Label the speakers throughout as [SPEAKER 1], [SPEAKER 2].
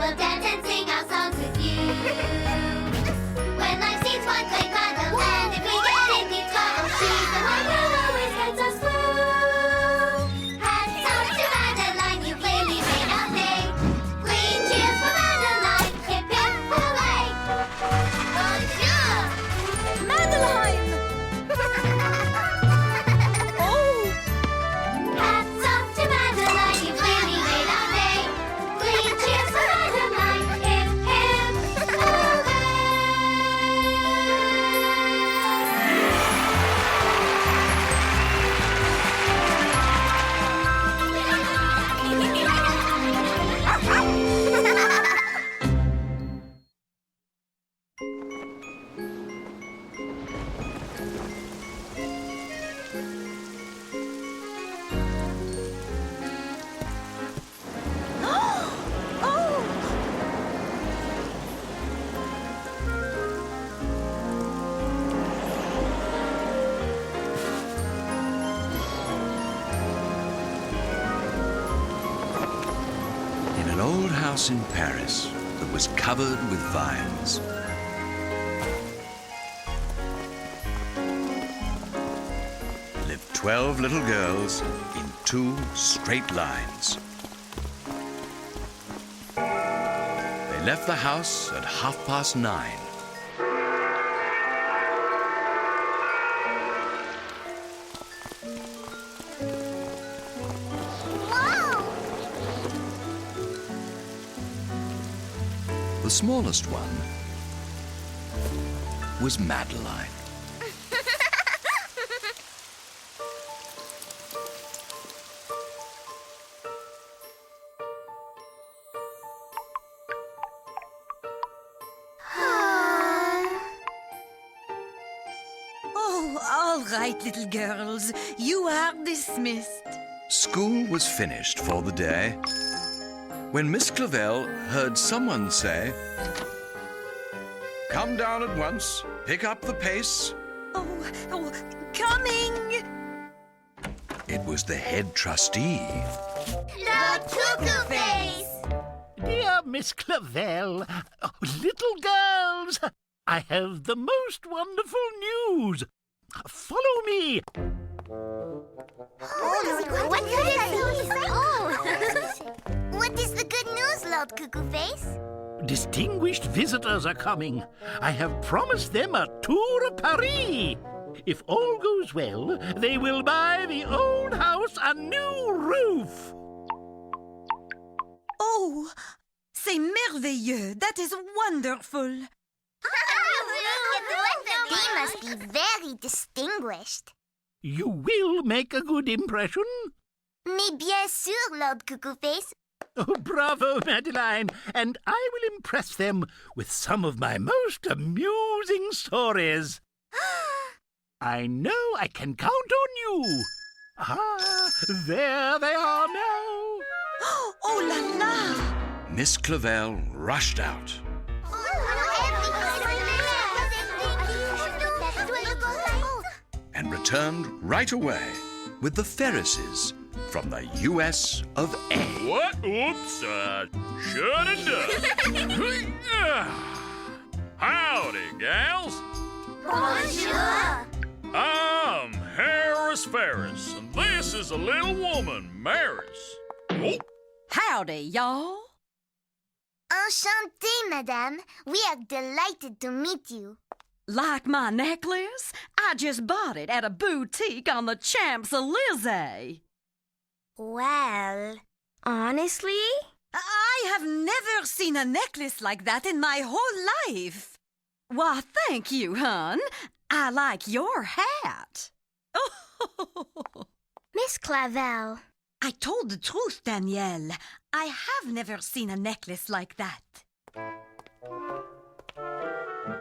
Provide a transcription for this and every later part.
[SPEAKER 1] We'll dance and sing our songs with you. When life seems one great Madeline, if we get in deep trouble, she's the one who always gets us through. Hats off to Madeline, you clearly made our day. Three cheers for Madeline, hip hip hooray! Bonjour!
[SPEAKER 2] Madeline! Oh!
[SPEAKER 1] Hats off to Madeline, you clearly made our day. Three cheers for Madeline, hip hip hooray!
[SPEAKER 3] In an old house in Paris that was covered with vines, lived 12 little girls in 2 straight lines. They left the house at 9:30.
[SPEAKER 1] Whoa!
[SPEAKER 3] The smallest one was Madeline.
[SPEAKER 2] Oh, all right, little girls. You are dismissed.
[SPEAKER 3] School was finished for the day when Miss Clavel heard someone say, "Come down at once, pick up the pace."
[SPEAKER 2] Oh, coming!
[SPEAKER 3] It was the head trustee.
[SPEAKER 1] Lord Cuckoo Face!
[SPEAKER 4] Dear Miss Clavel, little girls, I have the most wonderful news. Follow me.
[SPEAKER 1] What is the good news, Lord Cuckoo Face?
[SPEAKER 4] Distinguished visitors are coming. I have promised them a tour of Paris. If all goes well, they will buy the old house a new roof.
[SPEAKER 2] Oh, c'est merveilleux. That is wonderful.
[SPEAKER 1] They must be very distinguished.
[SPEAKER 4] You will make a good impression.
[SPEAKER 1] Mais bien sûr, Lord Cuckoo Face.
[SPEAKER 4] Oh, bravo, Madeline. And I will impress them with some of my most amusing stories. I know I can count on you. Ah, there they are now.
[SPEAKER 2] Oh la la!
[SPEAKER 3] Miss Clavel rushed out. And returned right away with the Ferrises from the U.S. of A.
[SPEAKER 5] What? Oops, should have done. Howdy, gals.
[SPEAKER 1] Bonjour.
[SPEAKER 5] I'm Harris Ferris, and this is a little woman, Maris. Oh,
[SPEAKER 2] Howdy, y'all.
[SPEAKER 1] Enchantée, madame. We are delighted to meet you.
[SPEAKER 2] Like my necklace? I just bought it at a boutique on the Champs-Élysées.
[SPEAKER 1] Well, honestly?
[SPEAKER 2] I have never seen a necklace like that in my whole life. Why, thank you, hon. I like your hat.
[SPEAKER 1] Miss Clavel.
[SPEAKER 2] I told the truth, Danielle. I have never seen a necklace like that.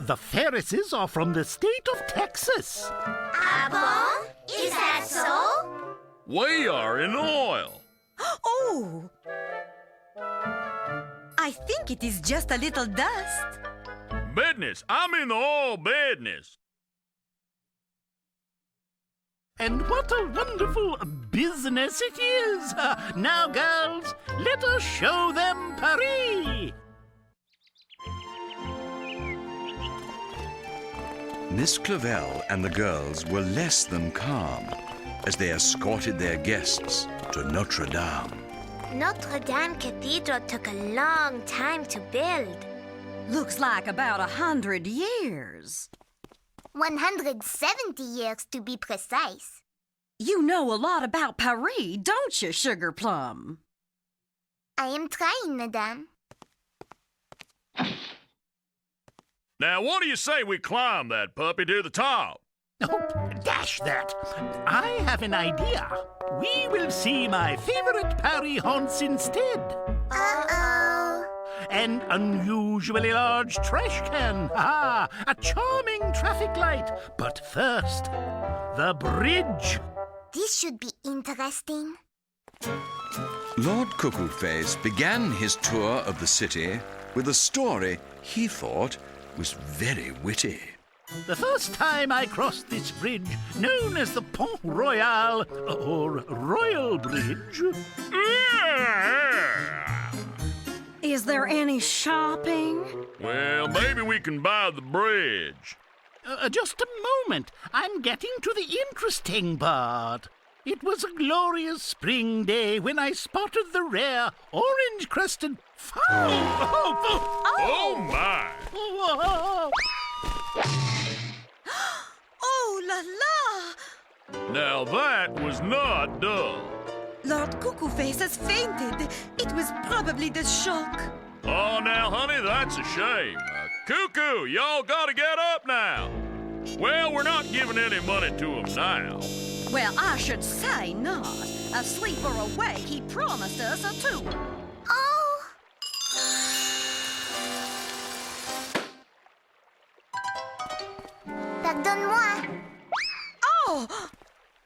[SPEAKER 4] The Ferrises are from the state of Texas.
[SPEAKER 1] Ah bon? Is that so?
[SPEAKER 5] we are in oil.
[SPEAKER 2] Oh! I think it is just a little dust.
[SPEAKER 5] Business. I'm in the oil business.
[SPEAKER 4] And what a wonderful business it is. Now, girls, let us show them Paris.
[SPEAKER 3] Miss Clavel and the girls were less than calm as they escorted their guests to Notre Dame.
[SPEAKER 1] Notre Dame Cathedral took a long time to build.
[SPEAKER 2] Looks like about 100 years.
[SPEAKER 1] 170 years to be precise.
[SPEAKER 2] You know a lot about Paris, don't you, Sugar Plum?
[SPEAKER 1] I am trying, madame.
[SPEAKER 5] Now, what do you say we climb that puppy to the top?
[SPEAKER 4] Oh, dash that. I have an idea. We will see my favorite Paris haunts instead.
[SPEAKER 1] Uh-oh.
[SPEAKER 4] An unusually large trash can. Ah, a charming traffic light. But first, the bridge.
[SPEAKER 1] This should be interesting.
[SPEAKER 3] Lord Cuckoo-Face began his tour of the city with a story he thought was very witty.
[SPEAKER 4] The first time I crossed this bridge, known as the Pont Royal, or Royal Bridge.
[SPEAKER 2] Is there any shopping?
[SPEAKER 5] Well, maybe we can buy the bridge.
[SPEAKER 4] Just a moment. I'm getting to the interesting part. It was a glorious spring day when I spotted the rare orange-crested fowl.
[SPEAKER 5] Oh, my.
[SPEAKER 4] Oh.
[SPEAKER 2] Oh, la la!
[SPEAKER 5] Now, that was not dull.
[SPEAKER 2] Lord Cuckoo-Face has fainted. It was probably the shock.
[SPEAKER 5] Oh, now, honey, that's a shame. Cuckoo, y'all gotta get up now. Well, we're not giving any money to him now.
[SPEAKER 2] Well, I should say not. Asleep or awake, he promised us a tour.
[SPEAKER 1] Oh! Pardonne-moi.
[SPEAKER 2] Oh!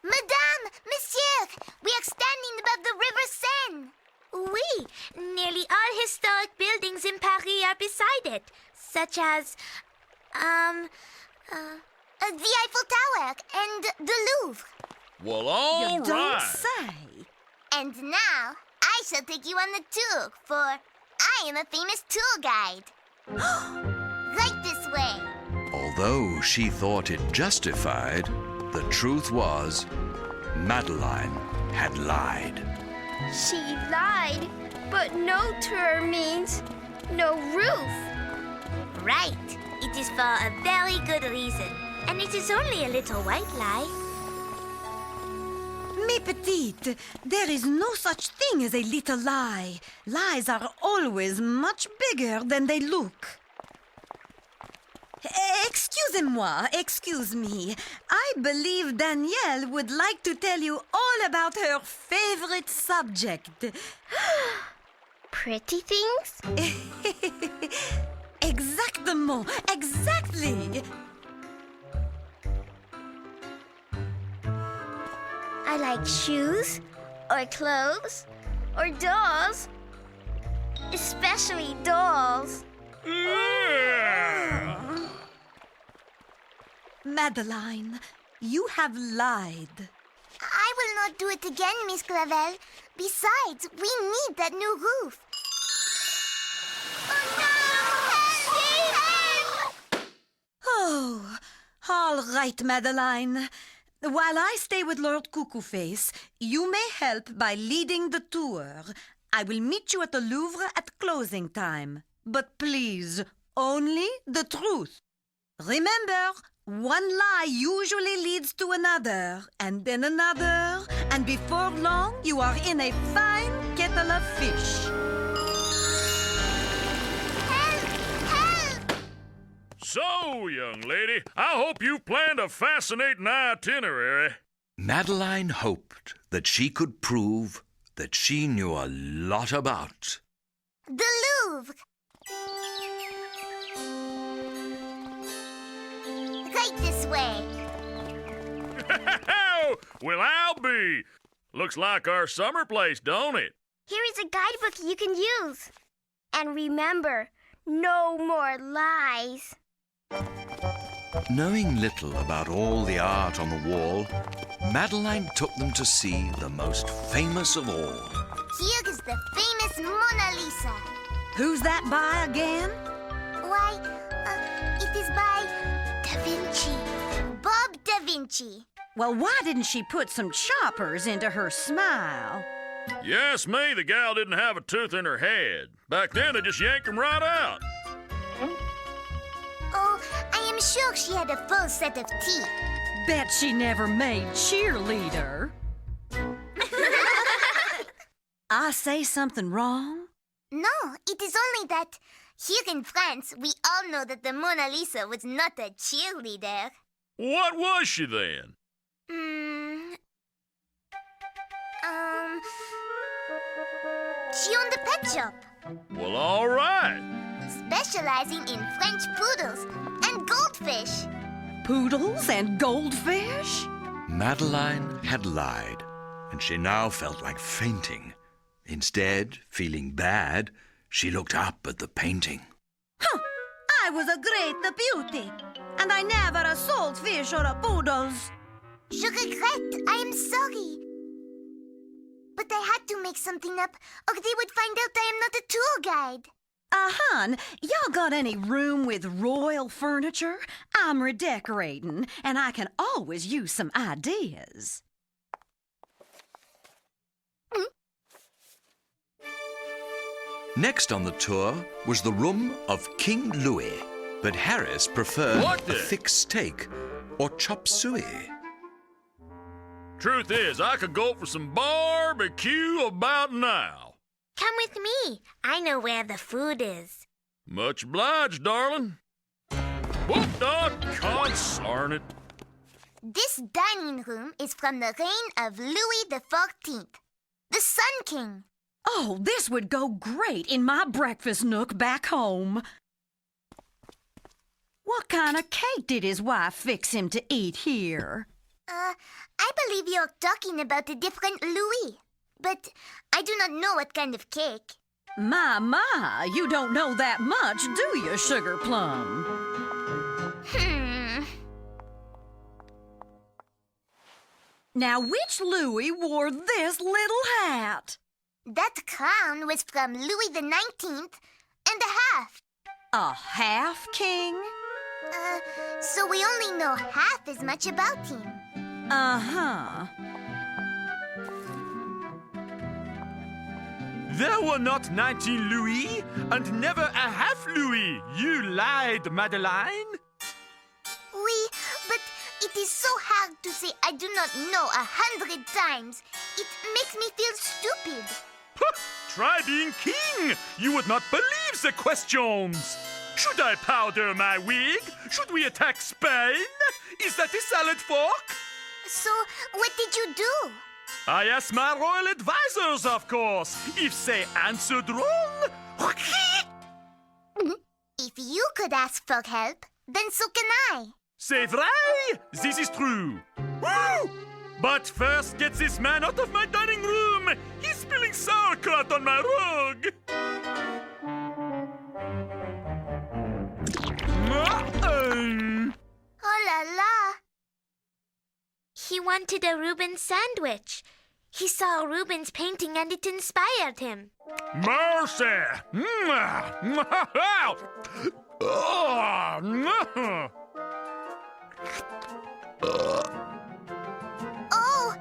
[SPEAKER 1] Madame, Monsieur, we are standing above the River Seine. Oui, nearly all historic buildings in Paris are beside it, such as, the Eiffel Tower and the Louvre.
[SPEAKER 5] Well, all
[SPEAKER 2] You don't
[SPEAKER 5] right.
[SPEAKER 2] say.
[SPEAKER 1] And now, I shall take you on the tour, for I am a famous tour guide. Right this way.
[SPEAKER 3] Although she thought it justified, the truth was Madeline had lied.
[SPEAKER 1] She lied, but no tour means no roof. Right. It is for a very good reason. And it is only a little white lie.
[SPEAKER 2] Me petite, there is no such thing as a little lie. Lies are always much bigger than they look. Excuse me. I believe Danielle would like to tell you all about her favorite subject.
[SPEAKER 1] Pretty things?
[SPEAKER 2] Exactly.
[SPEAKER 1] I like shoes, or clothes, or dolls. Especially dolls.
[SPEAKER 2] Madeline, you have lied.
[SPEAKER 1] I will not do it again, Miss Clavel. Besides, we need that new roof. Oh, no! Help!
[SPEAKER 2] Oh, all right, Madeline. While I stay with Lord Cuckoo-Face, you may help by leading the tour. I will meet you at the Louvre at closing time. But please, only the truth. Remember, one lie usually leads to another, and then another, and before long you are in a fine kettle of fish.
[SPEAKER 1] Help!
[SPEAKER 5] So, young lady, I hope you've planned a fascinating itinerary.
[SPEAKER 3] Madeline hoped that she could prove that she knew a lot about
[SPEAKER 1] The Louvre. Right this way.
[SPEAKER 5] Well, I'll be. Looks like our summer place, don't it?
[SPEAKER 1] Here is a guidebook you can use. And remember, no more lies.
[SPEAKER 3] Knowing little about all the art on the wall, Madeline took them to see the most famous of all.
[SPEAKER 1] Here is the famous Mona Lisa.
[SPEAKER 2] Who's that by again?
[SPEAKER 1] Why, it is by Da Vinci. Vinci.
[SPEAKER 2] Well, why didn't she put some choppers into her smile?
[SPEAKER 5] You ask me, the gal didn't have a tooth in her head. Back then, they just yanked them right out.
[SPEAKER 1] Oh, I am sure she had a full set of teeth.
[SPEAKER 2] Bet she never made cheerleader. I say something wrong?
[SPEAKER 1] No, it is only that here in France, we all know that the Mona Lisa was not a cheerleader.
[SPEAKER 5] What was she then?
[SPEAKER 1] She owned a pet shop,
[SPEAKER 5] Well, all right.
[SPEAKER 1] specializing in French poodles and goldfish.
[SPEAKER 2] Poodles and goldfish?
[SPEAKER 3] Madeline had lied, and she now felt like fainting. Instead, feeling bad, she looked up at the painting.
[SPEAKER 2] I was a great beauty, and I never sold fish or poodles.
[SPEAKER 1] Je regrette. I am sorry. But I had to make something up, or they would find out I am not a tour guide.
[SPEAKER 2] Hon, y'all got any room with royal furniture? I'm redecorating, and I can always use some ideas.
[SPEAKER 3] Next on the tour was the room of King Louis, but Harris preferred
[SPEAKER 5] What
[SPEAKER 3] a
[SPEAKER 5] the-
[SPEAKER 3] thick steak or chop suey.
[SPEAKER 5] Truth is, I could go for some barbecue about now.
[SPEAKER 1] Come with me. I know where the food is.
[SPEAKER 5] Much obliged, darling. Whoop, consarn it.
[SPEAKER 1] This dining room is from the reign of Louis XIV, the Sun King.
[SPEAKER 2] Oh, this would go great in my breakfast nook back home. What kind of cake did his wife fix him to eat here?
[SPEAKER 1] I believe you're talking about a different Louis, but I do not know what kind of cake.
[SPEAKER 2] My, you don't know that much, do you, Sugar Plum? Now, which Louis wore this little hat?
[SPEAKER 1] That crown was from Louis XIX and a half.
[SPEAKER 2] A half king?
[SPEAKER 1] So we only know half as much about him.
[SPEAKER 2] Uh-huh.
[SPEAKER 6] There were not 19 Louis and never a half Louis. You lied, Madeline.
[SPEAKER 1] Oui, but it is so hard to say I do not know 100 times. It makes me feel stupid.
[SPEAKER 6] Try being king. You would not believe the questions. Should I powder my wig? Should we attack Spain? Is that a salad fork?
[SPEAKER 1] So, what did you do?
[SPEAKER 6] I asked my royal advisors, of course. If they answered wrong...
[SPEAKER 1] If you could ask for help, then so can I.
[SPEAKER 6] C'est vrai? This is true. Woo! But first, get this man out of my dining room. He's spilling sauerkraut on my rug.
[SPEAKER 1] Oh la la. He wanted a Rubens sandwich. He saw a Rubens painting and it inspired him.
[SPEAKER 5] Mercy!
[SPEAKER 1] Oh!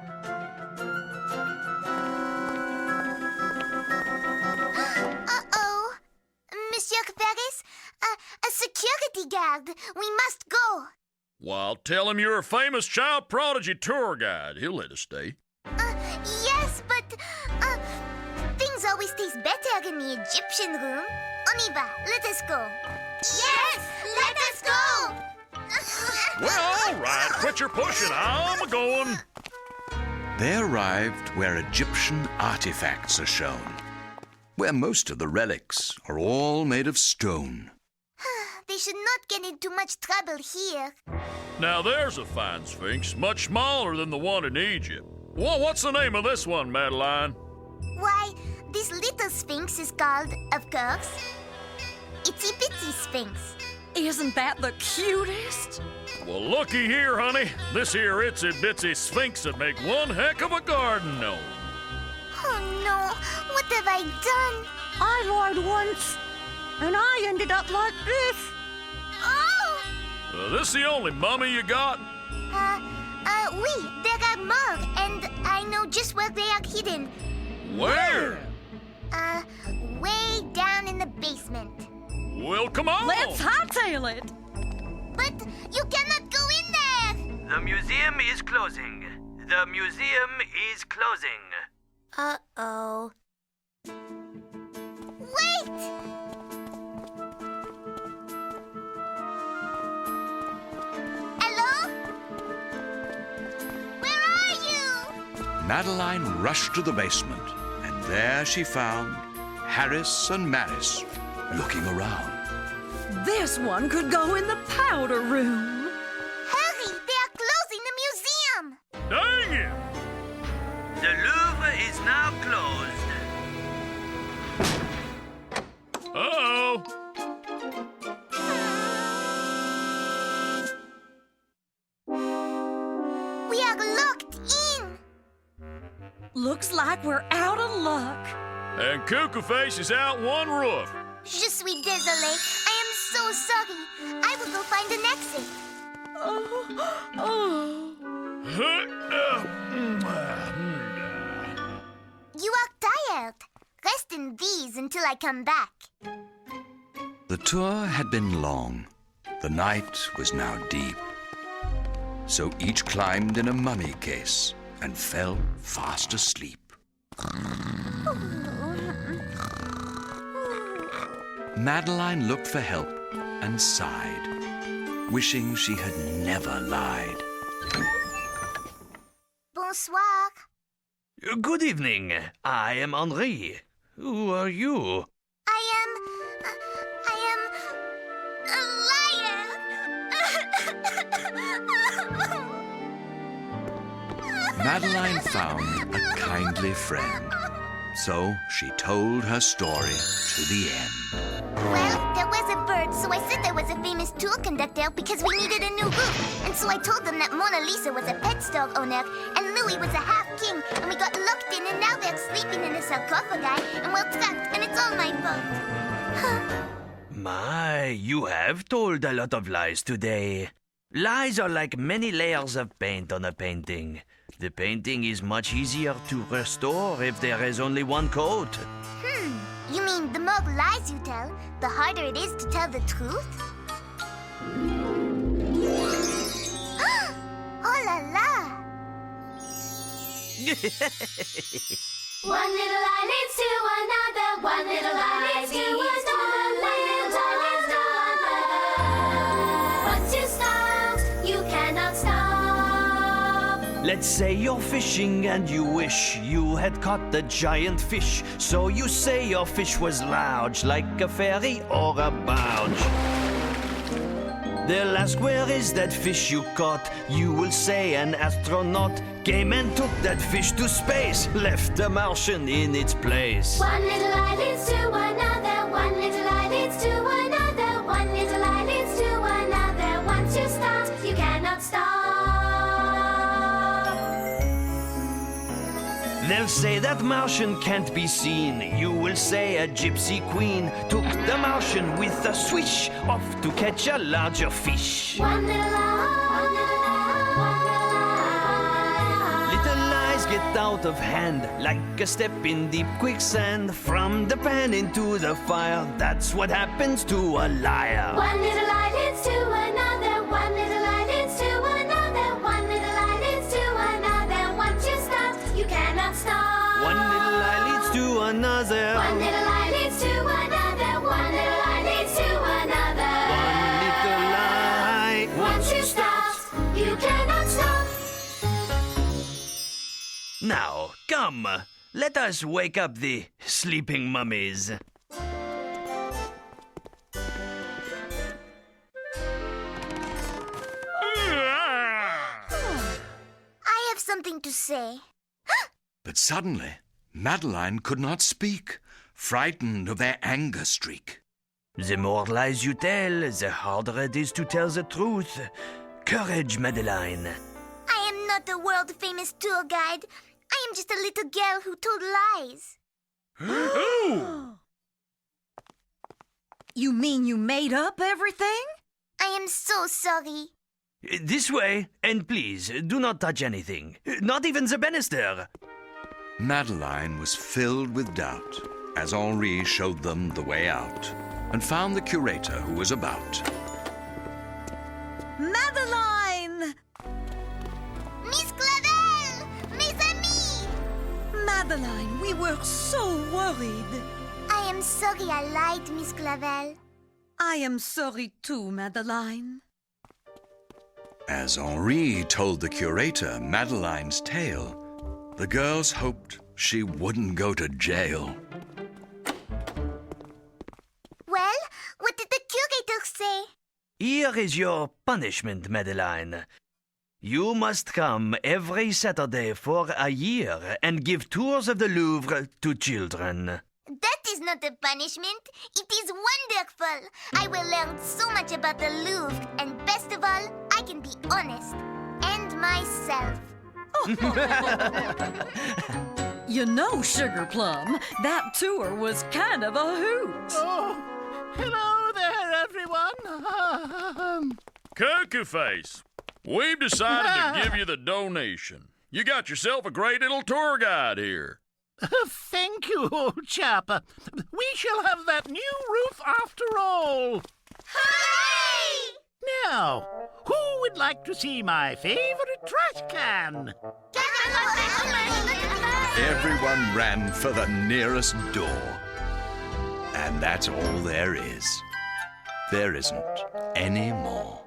[SPEAKER 1] Uh-oh. Monsieur Ferris, a security guard. We must go.
[SPEAKER 5] Well, tell him you're a famous child prodigy tour guide. He'll let us stay.
[SPEAKER 1] Yes, but things always taste better in the Egyptian room. On y va. Let us go. Yes, let us go.
[SPEAKER 5] Well, all right, quit your pushing. I'm a-going.
[SPEAKER 3] They arrived where Egyptian artifacts are shown, where most of the relics are all made of stone.
[SPEAKER 1] They should not get into much trouble here.
[SPEAKER 5] Now, there's a fine sphinx, much smaller than the one in Egypt. Well, what's the name of this one, Madeline?
[SPEAKER 1] Why, this little sphinx is called, of course, Itsy Bitsy Sphinx.
[SPEAKER 2] Isn't that the cutest?
[SPEAKER 5] Well, looky here, honey. This here itsy-bitsy sphinx would make one heck of a garden gnome.
[SPEAKER 1] Oh no, what have I done?
[SPEAKER 2] I lied once, and I ended up like this.
[SPEAKER 1] Oh!
[SPEAKER 5] This the only mummy you got?
[SPEAKER 1] Oui, there are more, and I know just where they are hidden.
[SPEAKER 5] Where?
[SPEAKER 1] Way down in the basement.
[SPEAKER 5] Well, come on.
[SPEAKER 2] Let's hightail it.
[SPEAKER 1] But you cannot go in there!
[SPEAKER 7] The museum is closing. The museum is closing.
[SPEAKER 1] Uh-oh. Wait! Hello? Where are you?
[SPEAKER 3] Madeline rushed to the basement, and there she found Harris and Maris looking around.
[SPEAKER 2] This one could go in the powder room.
[SPEAKER 1] Hurry! They are closing the museum!
[SPEAKER 5] Dang it.
[SPEAKER 7] The Louvre is now closed.
[SPEAKER 5] Uh-oh.
[SPEAKER 1] We are locked in!
[SPEAKER 2] Looks like we're out of luck.
[SPEAKER 5] And Cuckoo Face is out one roof.
[SPEAKER 1] Je suis désolé. I am so sorry. I will go find an exit. You are tired. Rest in these until I come back.
[SPEAKER 3] The tour had been long. The night was now deep. So each climbed in a mummy case and fell fast asleep. Madeline looked for help and sighed, wishing she had never lied.
[SPEAKER 1] Bonsoir.
[SPEAKER 7] Good evening. I am Henri. Who are you?
[SPEAKER 1] I am a liar.
[SPEAKER 3] Madeline found a kindly friend, so she told her story to the end.
[SPEAKER 1] Well, there was a bird, so I said there was a famous tour conductor because we needed a new roof. And so I told them that Mona Lisa was a pet store owner and Louis was a half-king, and we got locked in and now they're sleeping in a sarcophagi and we're trapped and it's all my fault.
[SPEAKER 7] My, you have told a lot of lies today. Lies are like many layers of paint on a painting. The painting is much easier to restore if there is only one coat.
[SPEAKER 1] You mean the more lies you tell, the harder it is to tell the truth? Oh la la!
[SPEAKER 8] One little lie leads to another. One little lie leads to another. Once you start, you cannot stop.
[SPEAKER 7] Let's say you're fishing and you wish you had caught the giant fish. So you say your fish was large, like a fairy or a barge. They'll ask, where is that fish you caught? You will say an astronaut came and took that fish to space, left the Martian in its place.
[SPEAKER 8] One little lie leads to another. One little lie leads to another. One little lie leads to another. Once you start, you cannot stop.
[SPEAKER 7] They'll say that Martian can't be seen. You will say a gypsy queen took the Martian with a swish off to catch a larger fish.
[SPEAKER 8] One little lie, one little lie, one little lie.
[SPEAKER 7] Little lies get out of hand, like a step in deep quicksand. From the pan into the fire, that's what happens to a liar.
[SPEAKER 8] One little lie leads to another. One little lie leads to another. One little lie leads to another. Once you start, you cannot stop.
[SPEAKER 7] One little lie leads to another.
[SPEAKER 8] One little lie leads to another. One little lie leads to another.
[SPEAKER 7] One little lie.
[SPEAKER 8] Once you start, you cannot stop.
[SPEAKER 7] Now, come, let us wake up the sleeping mummies.
[SPEAKER 1] I have something to say.
[SPEAKER 3] But suddenly, Madeline could not speak, frightened of their anger streak.
[SPEAKER 7] The more lies you tell, the harder it is to tell the truth. Courage, Madeline.
[SPEAKER 1] I am not a world-famous tour guide. I am just a little girl who told lies.
[SPEAKER 2] You mean you made up everything?
[SPEAKER 1] I am so sorry.
[SPEAKER 7] This way, and please, do not touch anything. Not even the banister.
[SPEAKER 3] Madeline was filled with doubt as Henri showed them the way out and found the curator who was about.
[SPEAKER 2] Madeline!
[SPEAKER 1] Miss Clavel! Mes amis!
[SPEAKER 2] Madeline, we were so worried.
[SPEAKER 1] I am sorry I lied, Miss Clavel.
[SPEAKER 2] I am sorry too, Madeline.
[SPEAKER 3] As Henri told the curator Madeline's tale, the girls hoped she wouldn't go to jail.
[SPEAKER 1] Well, what did the curator say?
[SPEAKER 7] Here is your punishment, Madeline. You must come every Saturday for a year and give tours of the Louvre to children.
[SPEAKER 1] That is not a punishment. It is wonderful. I will learn so much about the Louvre, and best of all, I can be honest. And myself.
[SPEAKER 2] You know, Sugar Plum, that tour was kind of a hoot.
[SPEAKER 4] Oh, hello there, everyone.
[SPEAKER 5] Cuckoo Face, we've decided to give you the donation. You got yourself a great little tour guide here.
[SPEAKER 4] Thank you, old chap. We shall have that new roof after all.
[SPEAKER 1] Hooray!
[SPEAKER 4] Now, who would like to see my favorite trash can?
[SPEAKER 3] Everyone ran for the nearest door. And that's all there is. There isn't any more.